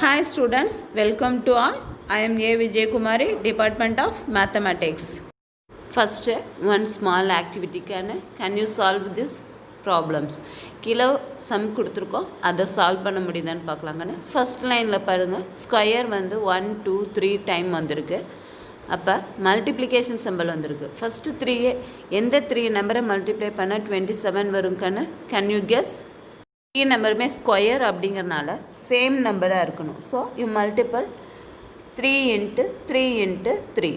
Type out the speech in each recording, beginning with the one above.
Hi students, welcome to all. I am A. Vijay Kumari, Department of Mathematics. First, one small activity can you solve this problems? கீழே some கொடுத்துருக்கோம், அதை solve பண்ண முடியுதான்னு பார்க்கலாங்கன்னு. First லைனில் பாருங்கள், square வந்து 1 2 3 time வந்திருக்கு. அப்போ மல்டிப்ளிகேஷன் சிம்பிள் வந்திருக்கு. ஃபஸ்ட்டு 3 எந்த 3 நம்பரை மல்டிப்ளை பண்ணால் 27 வருங்கன்னு கேன் யூ கெஸ்? 3 நம்பருமே ஸ்கொயர் அப்படிங்கிறனால சேம் நம்பராக இருக்கணும். So you multiple 3 into 3 into 3.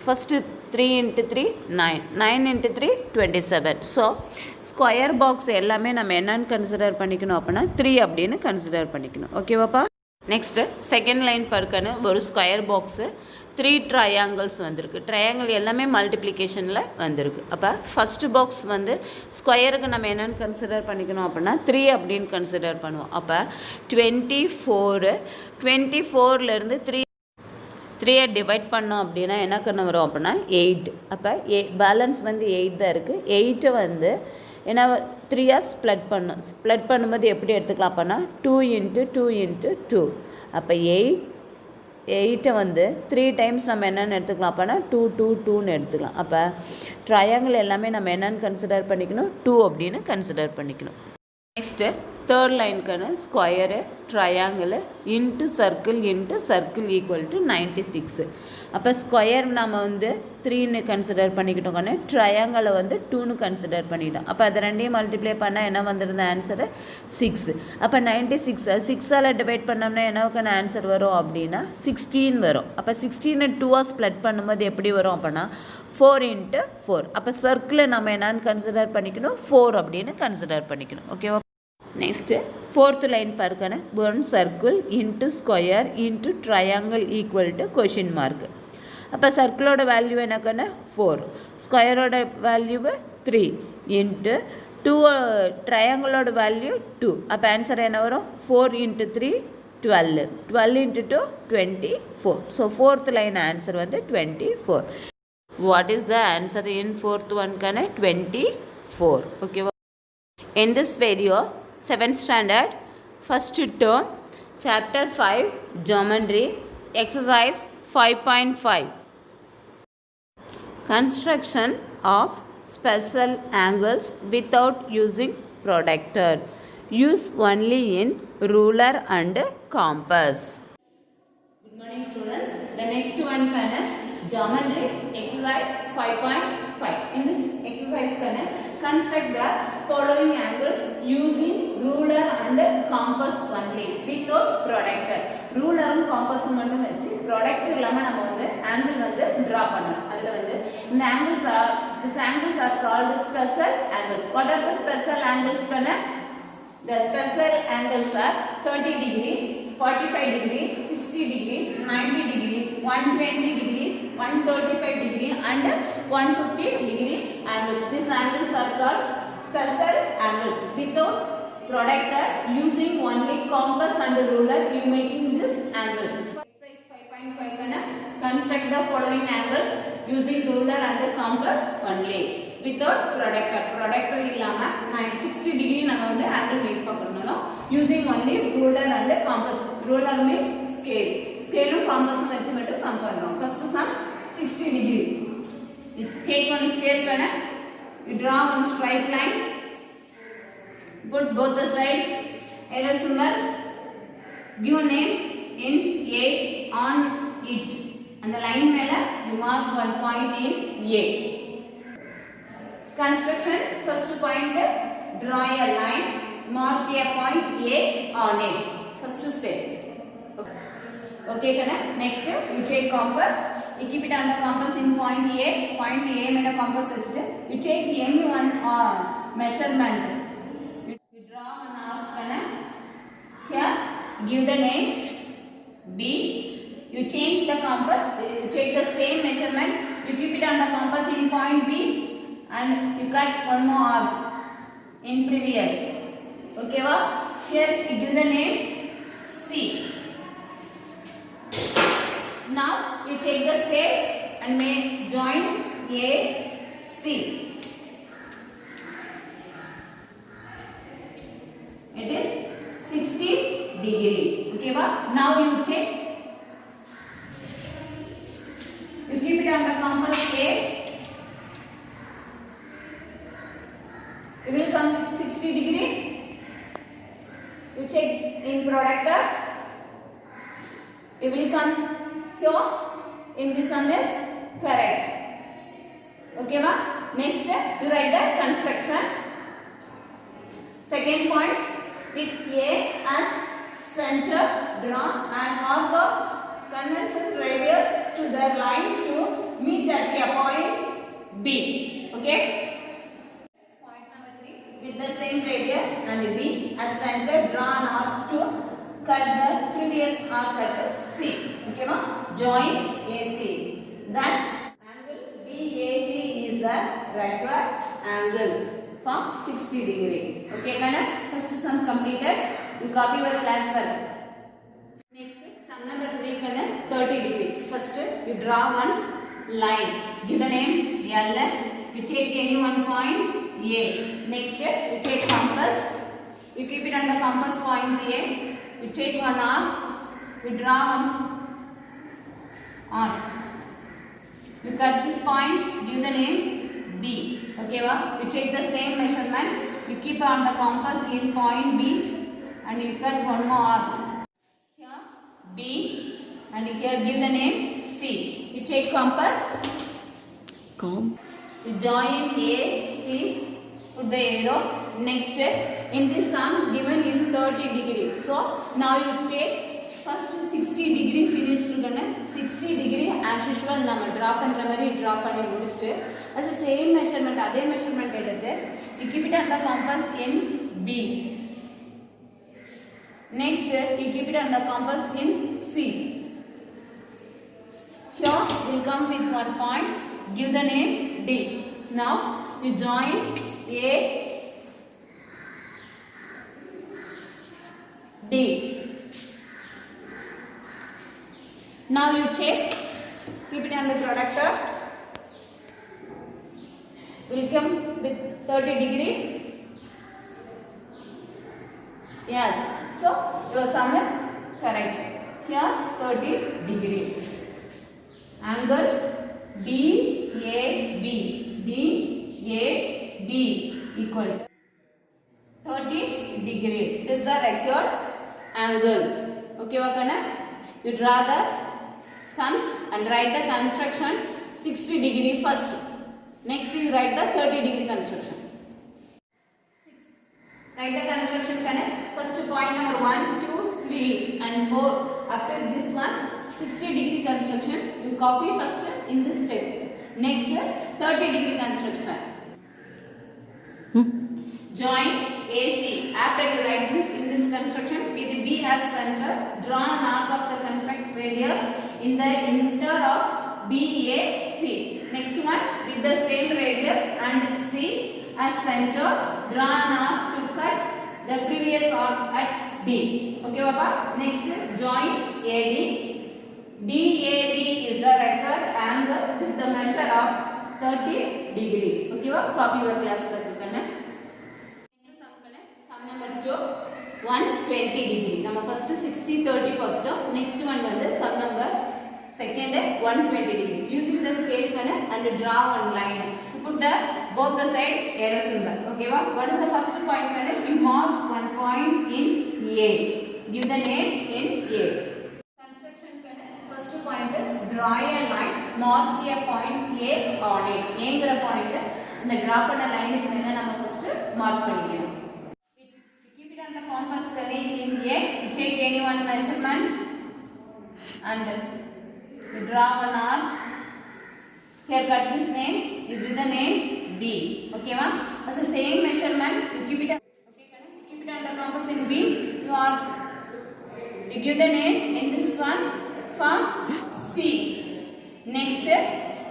First 3 into 3 9, 9 into 3 27. So square box எல்லாமே நம்ம என்னன்னு கன்சிடர் பண்ணிக்கணும் அப்படின்னா 3 அப்படின்னு கன்சிடர் பண்ணிக்கணும். ஓகேவாப்பா? நெக்ஸ்ட்டு செகண்ட் லைன் பார்க்கன்னு ஒரு ஸ்கொயர் பாக்ஸு 3 ட்ரையாங்கிள்ஸ் வந்திருக்கு. ட்ரையாங்கிள் எல்லாமே மல்டிப்ளிகேஷனில் வந்திருக்கு. அப்போ ஃபஸ்ட்டு பாக்ஸ் வந்து ஸ்கொயருக்கு நம்ம என்னென்னு கன்சிடர் பண்ணிக்கணும் அப்படின்னா 3 அப்படின்னு கன்சிடர் பண்ணுவோம். அப்போ 24லேருந்து 3 டிவைட் பண்ணோம் அப்படின்னா என்ன பண்ண வரும் அப்படின்னா 8. அப்போ பேலன்ஸ் வந்து 8 தான் இருக்குது. 8 வந்து ஏன்னா 3 ஸ்ப்ளட் பண்ணும்போது எப்படி எடுத்துக்கலாம் அப்படின்னா 2 இன்ட்டு 2 இன்ட்டு 2. அப்போ 8 வந்து 3 டைம்ஸ் நம்ம என்னென்னு எடுத்துக்கலாம் அப்படின்னா 2 2 2ன்னு எடுத்துக்கலாம். அப்போ ட்ரையாங்கிள் எல்லாமே நம்ம என்னென்னு கன்சிடர் பண்ணிக்கணும் 2 அப்படின்னு கன்சிடர் பண்ணிக்கணும். நெக்ஸ்ட்டு தேர்ட் லைனுக்கான square triangle into circle equal to 96. அப்போ ஸ்கொயர் நம்ம வந்து 3ன்னு கன்சிடர் பண்ணிக்கிட்டோம், ட்ரையாங்கிளை வந்து 2ன்னு கன்சிடர் பண்ணிட்டோம். அப்போ அதை ரெண்டையும் மல்டிப்ளை பண்ணால் என்ன வந்துருந்த ஆன்சரு 6. அப்போ 96 6ஆல் டிவைட் பண்ணோம்னா என்னவுக்கான ஆன்சர் வரும் அப்படின்னா 16 வரும். அப்போ 16 2ஆக ஸ்ப்ளட் பண்ணும்போது எப்படி வரும் அப்படின்னா 4 இன்ட்டு 4. அப்போ சர்க்கிளை நம்ம என்னன்னு கன்சிடர் பண்ணிக்கணும் 4 அப்படின்னு கன்சிடர் பண்ணிக்கணும். ஓகேவா? நெக்ஸ்ட்டு ஃபோர்த்து லைன் பார்க்கணும், one circle into square into triangle equal to question mark. அப்போ சர்க்கிளோட வேல்யூ என்னக்கன்னு 4, ஸ்கொயரோட வேல்யூவு 3 இன்ட்டு 2, ட்ரையாங்கிளோட வேல்யூ 2. அப்போ ஆன்சர் என்ன வரும் 4 into 3 12, 12 into 2 24. So fourth line answer வந்து 24. What is the answer in fourth ஒன்க்கான 24. ஓகேவா? In this video, 7th standard, first term, chapter 5, geometry, exercise 5.5. Construction of special angles without using protractor. Use only in ruler and compass. Good morning students. The next one is geometry, exercise 5.5. In this exercise, construct the following angles using ruler and compass only without protractor. Ruler and compass மட்டும் வச்சு protractor இல்லாம நம்ம வந்து angle வந்து draw பண்ணணும். அதுல வந்து இந்த angles are called special angles. What are the special angles? The special angles are 30 degree, 45 degree, 60 degree, 90 degree, 120 degree, 135 degree and 150 degree angles. These angles are called special angles. Without protractor, using only compass and ruler, you making these angles. Exercise 5.5 construct the following angles using ruler and compass only without protractor. Protractor illama 60 degree நம்ம வந்து angle make பண்ணனும் using only ruler and compass. Ruler means scale. Scale and compass வச்சு மட்டும் sum பண்ணனும். First sum 60 degree. You take one scale you draw one straight line, put both the side, arrow symbol, give a name in A on it, and the line மேல you mark one point in A. Construction, first point, draw a line, mark a point A on it. First step. Okay, next you take compass, you keep it under compass in point A மேல compass வச்சிட்டு you take any one measurement. You draw one arc here, give the name B, you change the compass, you take the same measurement, you keep it under compass in point B and you cut one more arc in previous. Okay, here you give the name C. Now you take the scale and may join A, C. It is 60 degree. Okay, Okay, now you check. You keep it on the compass A. You will come with 60 degree. You check in productor. You will come here. In this one is correct. Okay, ma? Next, you write the construction. Second point, with A as center, draw an arc of conventional radius to the line to meet at a point B. Okay. Point number 3, with the same radius and B as center, draw an arc to cut the previous arc at C. Okay, ma? Join AC. That angle BAC is the required angle for 60 degree. Okay, Kana? First sum completed. You copy your class work. Next, sum number 3, Kana? 30 degree. First, you draw one line. Give the name L. You take any one point A. Next, you take compass. You keep it on the compass point A. You take one arc. You draw one arc. You cut this point. Give the name B. Okay, you take the same measurement. You keep on the compass in point B and you cut one more arc. Here B and here give the name C. You take compass. You join A, C, put the arrow. Next, in this sum given in 30 degree. So now you take first 60 degree finished. 60 degree as usual நம்ம draw பண்ற மாதிரி draw பண்ணி முடிச்சிட்டு as the same measurement அதே measurement எடுத்து you keep it on the compass in B. Next, you keep it on the compass in C. Here we come with one point. Give the name D. Now you join A, D. Now you check. Keep it on the productor. Will come with 30 degree. Yes. So your sum is correct. Here 30 degree. Angle DAB. DAB equal to 30 degree. It is the required angle. Okay, Vakana? You draw the sums and write the construction 60 degree first. Next, you write the 30 degree construction. Write the construction connect. First point number 1, 2, 3 and 4. After this one, 60 degree construction. You copy first in this step. Next, 30 degree construction. Join AC. After you write this in this construction with B as center, draw an arc of the contact radius in the inter of BAC. Next one, with the same radius and C as center, draw an arc to cut the previous arc at D. Okay, Papa? Next, join AD. DAB is the required angle with the measure of 30 degree. Okay, Papa? Copy your class work. Sum number 2, 120 degree. Nama first 60, 30 பார்த்துட்டோம். Next one வந்து sum number second 120 degree. Using the scale and draw one line. Put the both the side arrow symbol. Okay, what is the first point? You mark one point in A. Give the name in A. Construction first point, draw a line. Mark a point A on it. ஏங்கற point இந்த draw பண்ண லைனுக்கு மேல நம்ம first mark பண்ணிக்கணும். Keep it on the compass in A. You take any one measurement and you draw one arc. Here cut this name. You give the name B. Okay, ma? As the same measurement, you keep it. Okay, keep it on the compass in B. You give the name in this one for C. Next,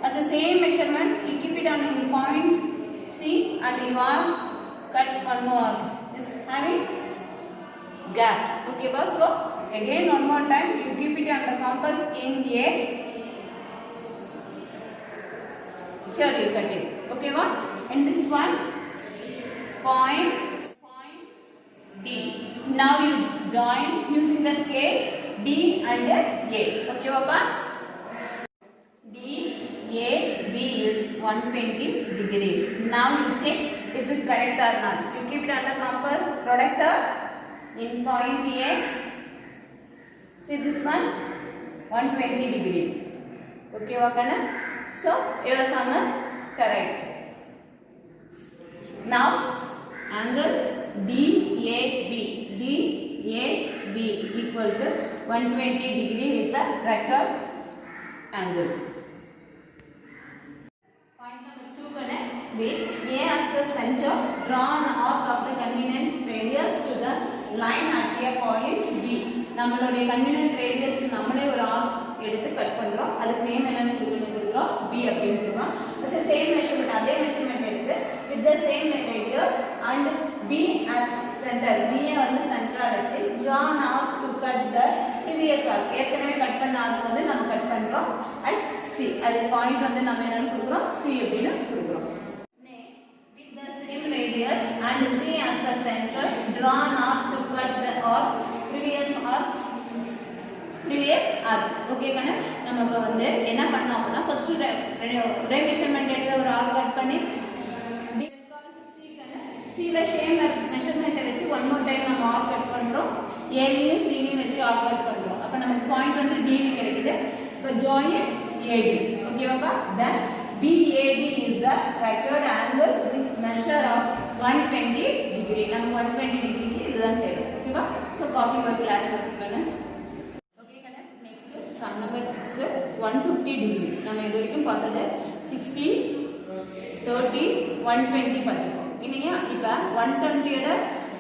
as the same measurement, you keep it on in point C and you are cut one more. Is having gap. Okay, boss. So again one more time, you keep it on the compass in A. Here you cut it. Okay, what? And this one point D. Now you join using the scale D and A. Okay, Papa? D, A, B is 120 degree. Now you check is it correct or not. You keep it under compass, product in point A. See this one, 120 degree. Okay, Vakana? So your sum is correct. Now angle DAB equal to 120 degree is the record angle. Point number 2 with A as the center, draw an arc of the convenient radius to the line at a point B. நம்மளுடைய convenient radius நம்மளே ஒரு arc எடுத்து cut பண்றோம். அதுக்கு name என்னன்னு கொடுக்கிறோம், B அப்படினு சொல்றோம். the same measurement, அதே measurement எடுத்து with the same radius and B as center, B வந்து சென்டரா வச்சு draw an arc to cut the previous arc. ஏற்கனவே கட் பண்ண arc வந்து நம்ம கட் பண்றோம் at C. அது பாயிண்ட் வந்து நம்ம என்னன்னு கொடுக்கிறோம், C அப்படினு கொடுக்கிறோம். Next, with the same radius and C as the center, draw an arc to cut the arc previous arc. Okay கண்ணு, நம்ம இப்போ வந்து என்ன பண்ணோம் அப்படின்னா ஃபர்ஸ்ட் ஒரே மெஷர்மெண்ட் எடுத்து ஒரு ஆர்க் கட் பண்ணி சில சேம் மெஷர்மெண்ட்டை வச்சு ஒன் மோர் டைம் நம்ம ஆர்க் கட் பண்ணுறோம். ஏலையும் சிலையும் வச்சு ஆர்க் கட் பண்ணுறோம். அப்போ நமக்கு பாயிண்ட் வந்து டிவி கிடைக்குது. இப்போ ஜாயின் ஏடி. ஓகேவாப்பா? Then BAD is the required angle with measure of 120 degree. நமக்கு 120 டிகிரிக்கு இதுதான் தேவை. ஓகேவா? ஸோ காப்பி ஒரு கிளாஸ் இருக்குன்னு. Sum number 6, 150 degree. நம்ம இது வரைக்கும் பார்த்தது 60, 30, 120 பார்த்துருக்கோம் இல்லையா? இப்போ 120யோட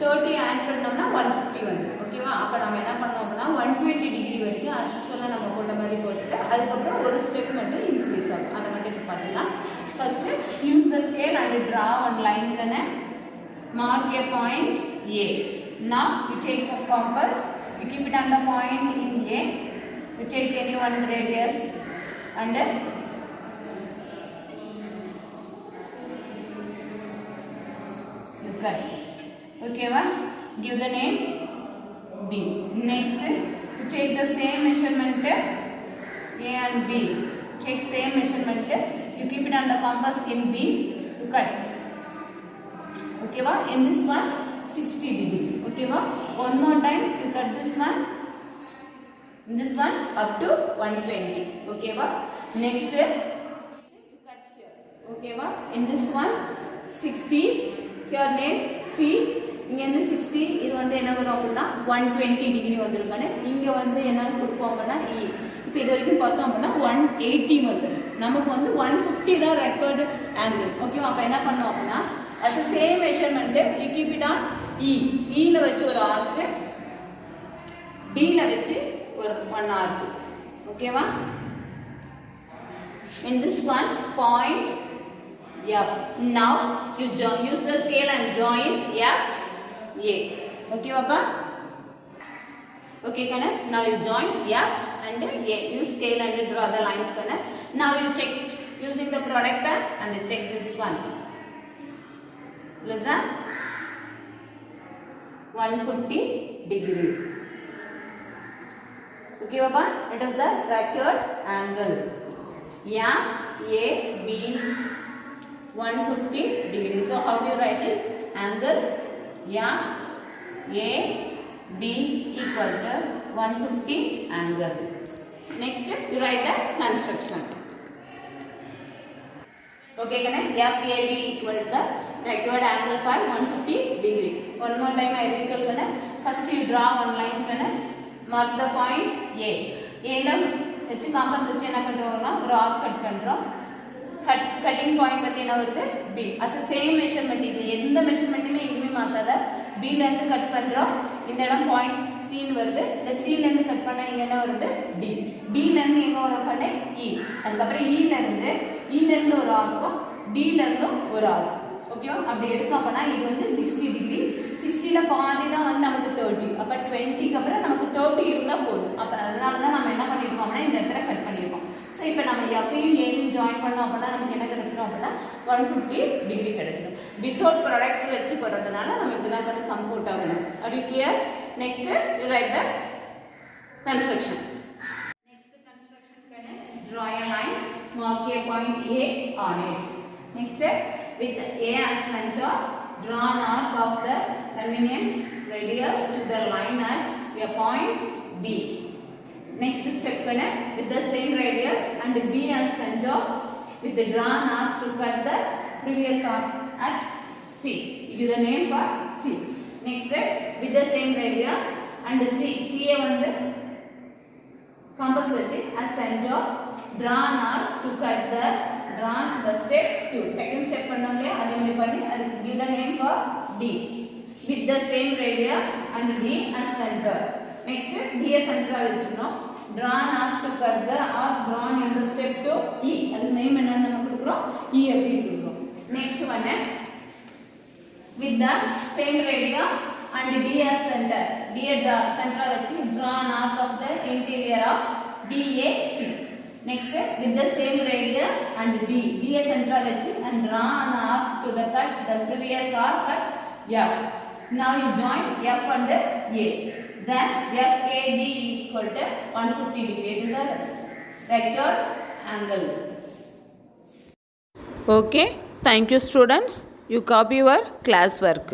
30 ஆட் பண்ணோம்னா 150 வந்து. ஓகேவா? அப்போ நம்ம என்ன பண்ணோம் அப்படின்னா 120 டிகிரி வரைக்கும் ஆக்சுவலாக நம்ம போட்ட மாதிரி போட்டுட்டு அதுக்கப்புறம் ஒரு ஸ்டெப் மட்டும் இன்க்ரீஸ் ஆகும். அதை மட்டும் இப்போ பார்த்துக்கலாம். First use the scale and draw one line கண்ண mark a point A. Now you take a compass, you keep it on the point in A. You take any one radius and you cut. Okay, va? Give the name B. Next, you take the same measurement A and B. Take same measurement. You keep it on the compass in B. You cut. Okay, va? In this one, 60 degree. Okay, va? One more time, you cut this one. This one up to 120. Okay, va? Next, you cut here. Okay, va? In this one, 60. Here name C. இங்க வந்து 60. இது வந்து என்ன வரும் அப்படின்னா 120 degree வந்திருக்கானே. இங்க வந்து என்ன கொடுப்போம் அப்படின்னா E. இப்போ இது வரைக்கும் பார்த்தோம் அப்படின்னா 180 வந்துடும். நமக்கு வந்து 150 தான் ரெக்கார்டு ஆங்கிள். ஓகேவா? அப்போ என்ன பண்ணோம் அப்படின்னா as a same measurement you keep it on E. E ல வச்சு ஒரு ஆர்க்கு, D ல வச்சு ஒரு 1 ஆர்க்கு. ஓகேவா? In this one point F. Now you use the scale and join F A. Okay, Papa? Okay, Kana. Now you join F and A. Use scale and draw the lines, Kana. Now you check using the productor and check this one. Listen. 150 degree. Okay, Papa? It is the required angle. F A B 150 degree. So how do you write it? Angle F A B equal to 150 angle. Next you write the construction. Okay, can I? F A B equal to the required angle for 150 degree. One more time I recall. Can I? First you draw one line. Can I? Mark the point A. A ல வச்சு compass வச்சு என்ன பண்றோம்னா ஒரு arc cut பண்றோம். Cutting point வந்து என்ன வருது B. as a same measurement. இது எந்த மெஷர்மெண்ட்டுமே எங்கேயுமே மாத்தாத B ல இருந்து கட் பண்றோம். இந்த இடம் பாயிண்ட் C ன்னு வருது. இந்த C ல இருந்து கட் பண்ணா இங்க என்ன வருது D. D ல இருந்து எங்க வரும் பண்ண E. அதுக்கப்புறம் E ல இருந்து ஒரு ஆர்க்கும் D ல இருந்து ஒரு ஆர்க். ஓகேவா? அப்படி எடுத்தோம் அப்படின்னா இது வந்து 60 டிகிரி. 60ல பாதி தான் வந்து நமக்கு 30. அப்போ 20க்கு அப்புறம் நமக்கு 30 இருந்தால் போதும். அப்போ அதனால தான் நம்ம என்ன பண்ணியிருக்கோம் அப்படின்னா இந்த இடத்துல கட் பண்ணியிருக்கோம். ஸோ இப்போ நம்ம எஃப்ஐயும் ஏயும் ஜாயின் பண்ணோம் அப்படின்னா நமக்கு என்ன கிடைச்சிடும் அப்படின்னா 150 டிகிரி கிடைச்சிடும். வித்தவுட் ப்ராடக்ட் வச்சு போடுறதுனால நம்ம இப்படி தான் கொஞ்சம் சம் போட் ஆகணும். அப்படி clear? next you write the construction. Next construction can draw a line, mark a point A on it. Next with A as center, draw an arc of the convenient radius to the line at a point B. Next step with the same radius and B as center, with the drawn arc to cut the previous arc at C. It is the name for C. Next with the same radius and CA வந்து compass வச்சு as center, drawn arc to cut the step 2. Second step பண்ணோம் இல்லையா, அதே மாதிரி பண்ணி அதுக்கு give the name for D. With the same radius and D as center. Next D as center வச்சுக்கணும். Drawn arc to cut the arc drawn in the step 2 E. அது name என்னன்னு நம்ம கொடுக்கிறோம், E அப்படி கொடுக்கிறோம். Next one with the same radius and D as center. D center வச்சு drawn arc of the interior of DAC. Next with the same radius and D as center வச்சு and drawn arc to the cut the previous arc at F. Now you join F and A. Then FAB equal to 150 degree. It is a record angle. Okay, thank you students. You copy your class work.